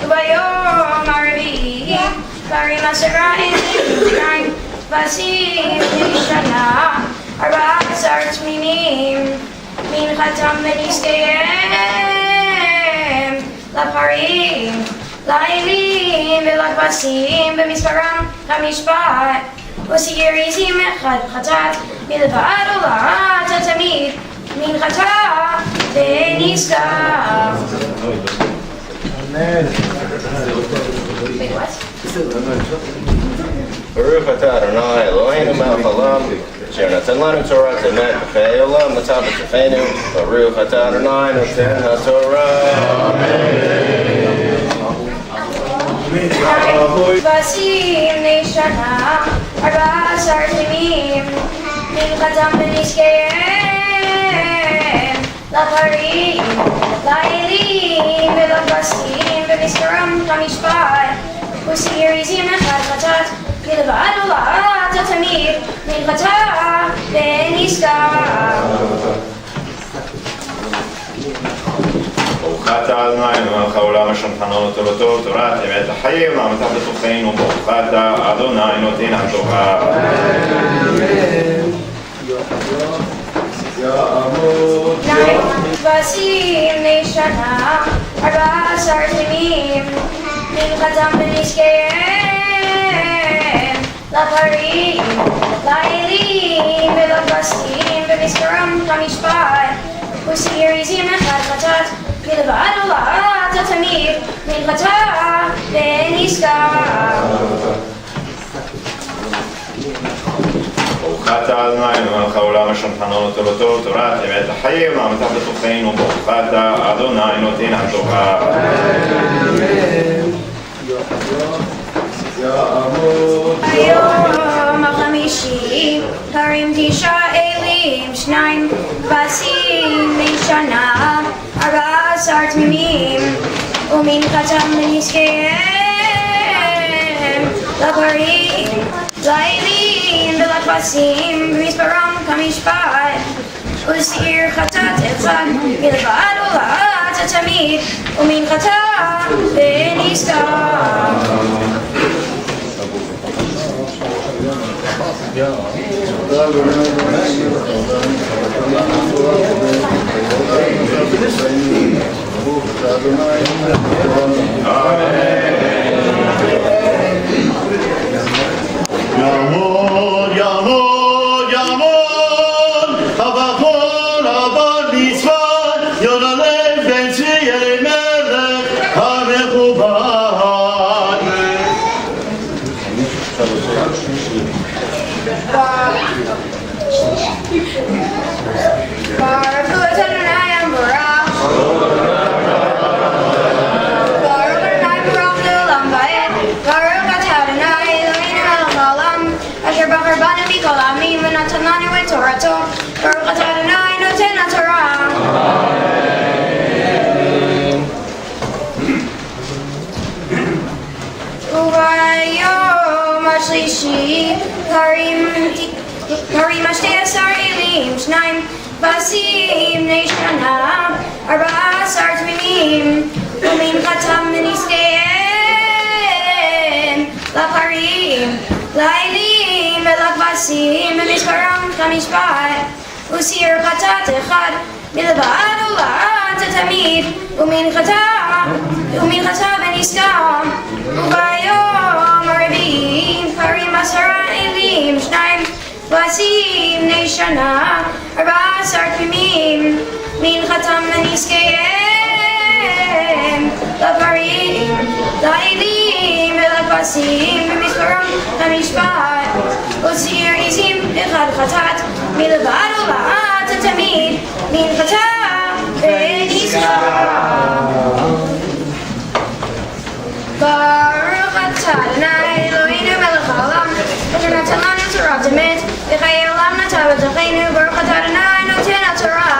וביום הרביעי דברים 10 ימים ועשים שנה 14 תמימים מנחתם ונזקיהם לפרים לאלים ולכבשים במספרם המשפט ושגריזים אחד חטאת מלבד עולת התמיד מנחתה ונזקף. Baruch atah Adonai Eloheinu melech haolam asher natan lanu Torah emet b'chei olam natan b'tefenu Baruch atah Adonai noten haTorah. ועשים שנה 14 תמימים מנחתם ונזקיהם לפרים לאלים ולכבשים במספרם המשפט ושגריזים אחד חטאת מלבד עולת התמיד מנחתה ונזקף. ברוך אתה אדוני מלך העולם אשר נתנו תורתו תורת אמת החיים ולעמתה בתוכנו ברוך אתה אדוני נותן התורה. ועשים שנה 14 תמימים מנחתם ונזקיהם לפרים לאלים ולכבשים במספרם המשפט ושגריזים אחד חטאת מלבד עולת התמיד מנחתה ונזקף. ברוך אתה אדוני מלך העולם אשר נתנו תורתו תורת אמת החיים ולעמתה בתוכנו ברוך אתה אדוני נותן התורה. היום החמישי דברים 9 אלים 2 ועשים שנה 14 תמימים ומנחתם ונזקיהם לפרים לאלים ולכבשים במספרם כמשפט ושעיר חטאת אחד מלבד עולת התמיד ומנחתה ונזקף. יעמוד, יעמוד, יעמוד, הבחור עבר מצווה, יונה לב בן צבי אלימלך המכובד. Baruch Adonai Amorah. Baruch Adonai Baruch Le'olam Va'ed. Baruch Atah Adonai Eloheinu melech haolam asher bachar banu mikol ha'amim v'natan lanu et Torato. Baruch Atah Adonai noten haTorah. וביום השלישי דברים 12 אלים 2 ועשים שנה 14 תמימים ומנחתם ונזקיהם לפרים לאלים ולכבשים במספרם כמשפט ושעיר חטאת אחד מלבד עולת התמיד ומנחתה ונזקף. וביום הרביעי דברים 10 אלים 2 ועשים שנה 14 תמימים מנחתם ונזקיהם לפרים לאלים ולכבשים במספרם המשפט ושעיר עזים אחד חטאת מלבד עולת התמיד מנחתה ונזקף. Baruch atah Adonai Eloheinu melech haolam asher natan lanu Torah emet b'chei olam natan b'tachenu Baruch atah Adonai noten haTorah.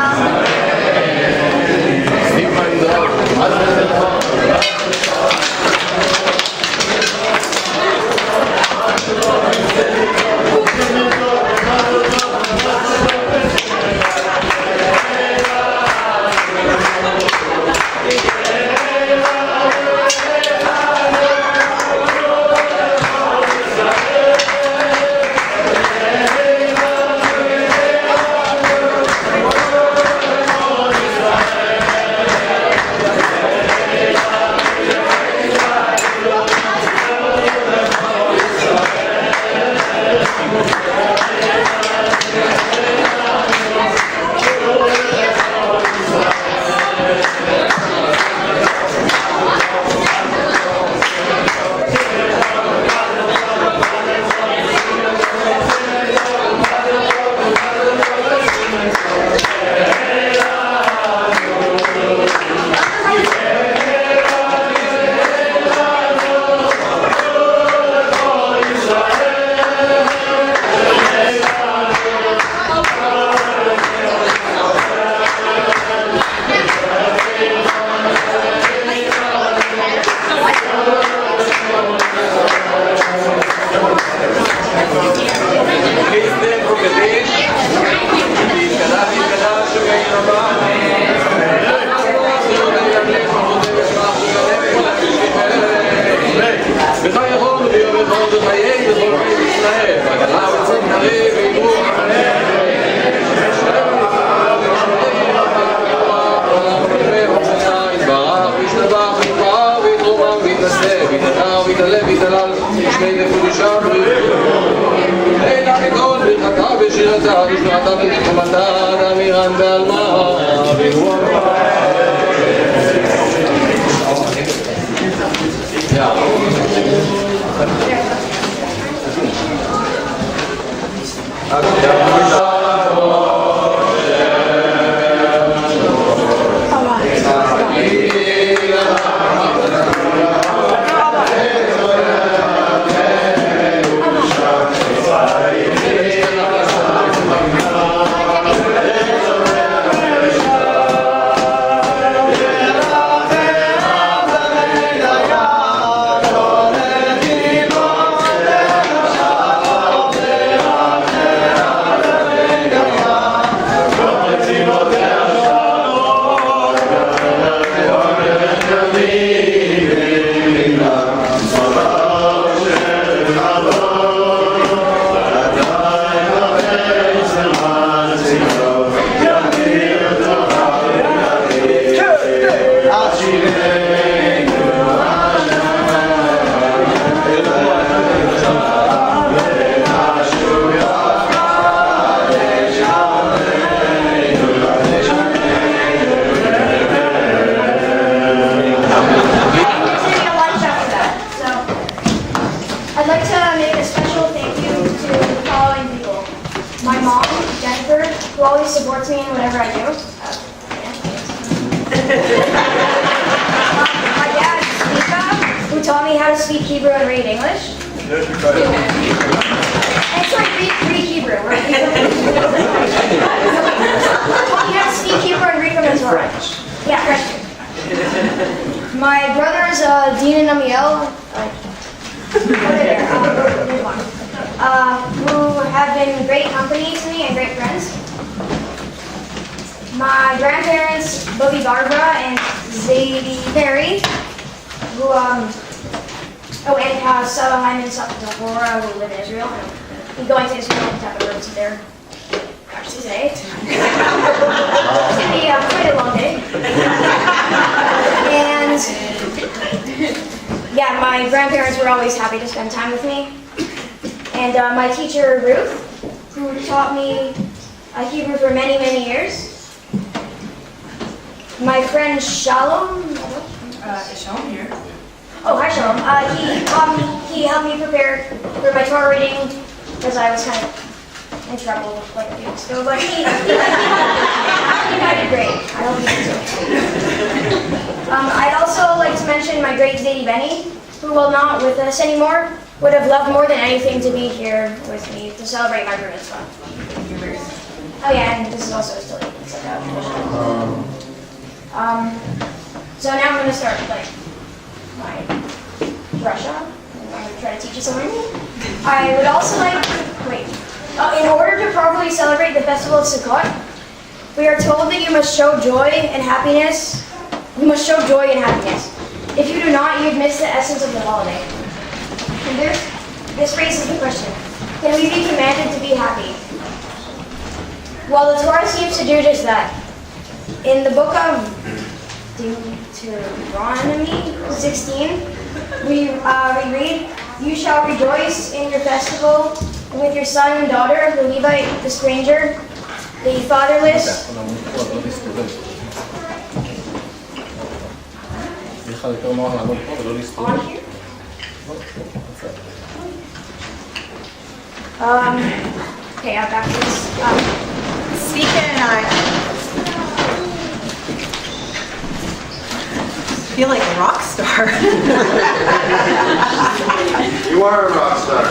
Who always supports me in whatever I do. My dad, Mika, who taught me how to speak Hebrew and read English. And it's like Greek Hebrew. Right? Taught me how to speak Hebrew and read them as well. Yeah, Christian. My brother is Dean and Amiel. Who have been great company to me and great friends. My grandparents, Bobby Barbara and Zadie Perry, who, and Sarah Hyman Sapora, who live in Israel. I'm going to Israel to have a road to there actually today. It's going to be quite a long day. And, yeah, my grandparents were always happy to spend time with me. And my teacher, Ruth, who taught me Hebrew for many, many years. My friend Shalom. Shalom here. Oh, hi Shalom. He helped me prepare for my Torah reading because I was kind of in trouble like a few weeks ago. But he did great. I hope he did too. I'd also like to mention my great Zadie Benny, who will not with us anymore. Would have loved more than anything to be here with me to celebrate my bar mitzvah. Oh yeah, and this is also a silly tradition. So now I'm going to start like my Russia. I'm going to try to teach you something. I would also like in order to properly celebrate the festival of Sukkot, we are told that you must show joy and happiness. You must show joy and happiness. If you do not, you'd miss the essence of the holiday. And this raises the question, can we be commanded to be happy? Well, the Torah seems to do just that. In the book of Deuteronomy 16, we read, "You shall rejoice in your festival with your son and daughter, the Levite, the stranger, the fatherless." On here? Okay, I'm back to this. Speaker and I feel like a rock star. You are a rock star.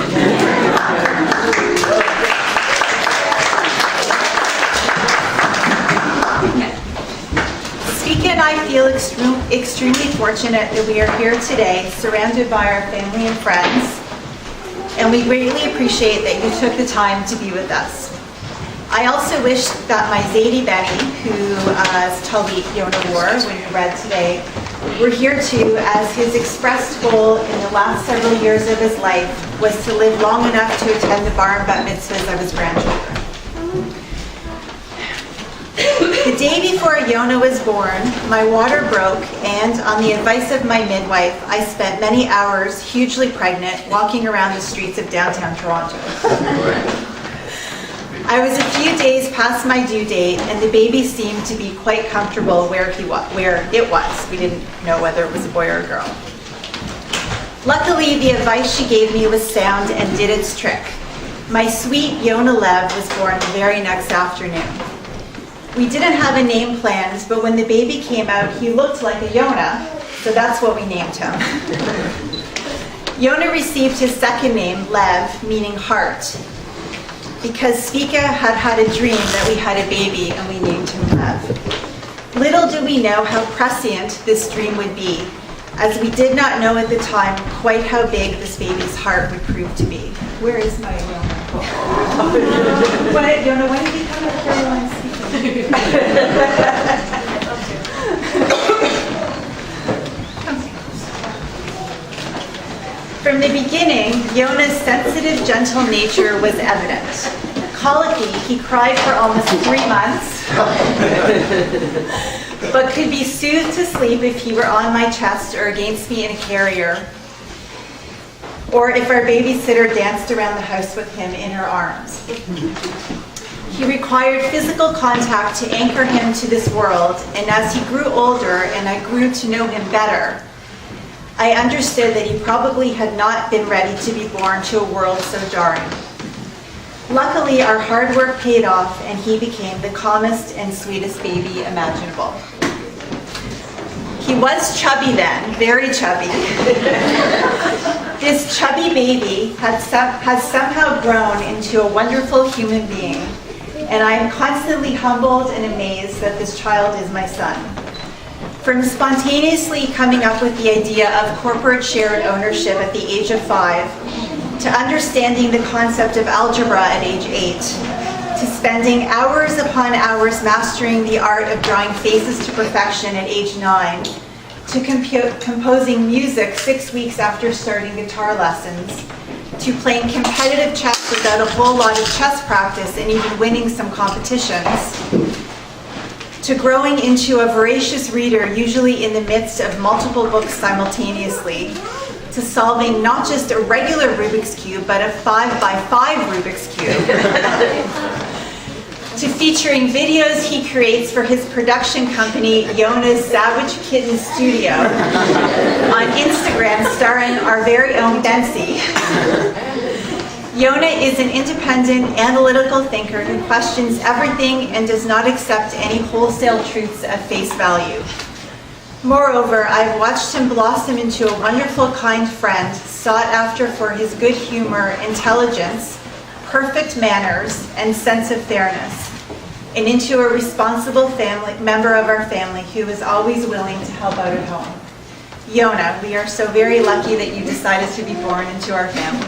Speaker and I feel extremely fortunate that we are here today, surrounded by our family and friends, and we greatly appreciate that you took the time to be with us. I also wish that my Zadie Benny, who Talit Yonah wore when we read today, were here too, as his expressed goal in the last several years of his life was to live long enough to attend the bar and bat mitzvahs of his grandchildren. The day before Yonah was born, my water broke, and on the advice of my midwife, I spent many hours, hugely pregnant, walking around the streets of downtown Toronto. I was a few days past my due date, and the baby seemed to be quite comfortable where it was. We didn't know whether it was a boy or a girl. Luckily, the advice she gave me was sound and did its trick. My sweet Yonah Lev was born the very next afternoon. We didn't have a name planned, but when the baby came out, he looked like a Yonah, so that's what we named him. Yonah received his second name, Lev, meaning heart, because Svika had had a dream that we had a baby and we named him Lev. Little do we know how prescient this dream would be, as we did not know at the time quite how big this baby's heart would prove to be. Where is my Yonah? Yonah, when did you come to Caroline speaking? From the beginning, Yonah's sensitive, gentle nature was evident. Colicky, he cried for almost 3 months, but could be soothed to sleep if he were on my chest or against me in a carrier, or if our babysitter danced around the house with him in her arms. He required physical contact to anchor him to this world, and as he grew older and I grew to know him better, I understood that he probably had not been ready to be born to a world so jarring. Luckily, our hard work paid off, and he became the calmest and sweetest baby imaginable. He was chubby then, very chubby. This chubby baby has somehow grown into a wonderful human being, and I am constantly humbled and amazed that this child is my son. From spontaneously coming up with the idea of corporate shared ownership at the age of 5, to understanding the concept of algebra at age 8, to spending hours upon hours mastering the art of drawing faces to perfection at age 9, to composing music 6 weeks after starting guitar lessons, to playing competitive chess without a whole lot of chess practice and even winning some competitions, to growing into a voracious reader, usually in the midst of multiple books simultaneously, to solving not just a regular Rubik's Cube, but a 5x5 Rubik's Cube, to featuring videos he creates for his production company, Yonah's Savage Kitten Studio, on Instagram, starring our very own Bensi. Yonah is an independent, analytical thinker who questions everything and does not accept any wholesale truths at face value. Moreover, I've watched him blossom into a wonderful, kind friend, sought after for his good humor, intelligence, perfect manners, and sense of fairness, and into a responsible member of our family who is always willing to help out at home. Yonah, we are so very lucky that you decided to be born into our family.